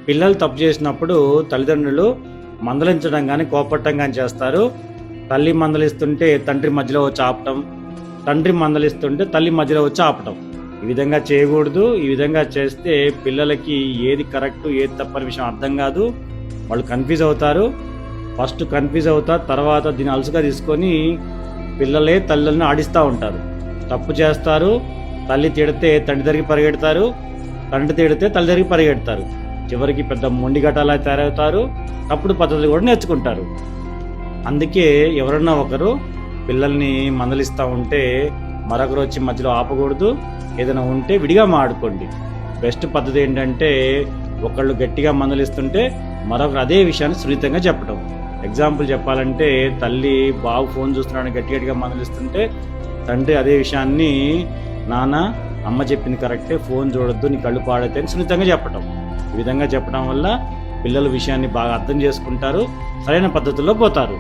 పిల్లలు తప్పు చేసినప్పుడు తల్లిదండ్రులు మందలించడం కానీ కోపట్టం కానీ చేస్తారు. తల్లి మందలిస్తుంటే తండ్రి మధ్యలో వచ్చి ఆపటం, తండ్రి మందలిస్తుంటే తల్లి మధ్యలో వచ్చి ఆపటం. ఈ విధంగా చేయకూడదు. ఈ విధంగా చేస్తే పిల్లలకి ఏది కరెక్టు ఏది తప్పని విషయం అర్థం కాదు. వాళ్ళు కన్ఫ్యూజ్ అవుతారు. ఫస్ట్ కన్ఫ్యూజ్ అవుతారు, తర్వాత దీన్ని అలసుగా తీసుకొని పిల్లలే తల్లులను ఆడిస్తూ ఉంటారు. తప్పు చేస్తారు, తల్లి తిడితే తండ్రి దగ్గరికి పరిగెడతారు, తండ్రి తిడితే తల్లి దగ్గరికి పరిగెడతారు. చివరికి పెద్ద మొండిగటాలా తయారవుతారు. తప్పుడు పద్ధతులు కూడా నేర్చుకుంటారు. అందుకే ఎవరన్నా ఒకరు పిల్లల్ని మందలిస్తూ ఉంటే మరొకరు వచ్చి మధ్యలో ఆపకూడదు. ఏదైనా ఉంటే విడిగా మాట్లాడుకోండి. బెస్ట్ పద్ధతి ఏంటంటే ఒకళ్ళు గట్టిగా మందలిస్తుంటే మరొకరు అదే విషయాన్ని సున్నితంగా చెప్పడం. ఎగ్జాంపుల్ చెప్పాలంటే తల్లి బాబు ఫోన్ చూస్తున్నాడని గట్టిగా మందలిస్తుంటే తండ్రి అదే విషయాన్ని నాన్న అమ్మ చెప్పింది కరెక్టే, ఫోన్ చూడొద్దు, నీ కళ్ళు పాడైతే అని సున్నితంగా చెప్పడం. ఈ విధంగా చెప్పడం వల్ల పిల్లల విషయాన్ని బాగా అర్థం చేసుకుంటారు, సరైన పద్ధతుల్లో పోతారు.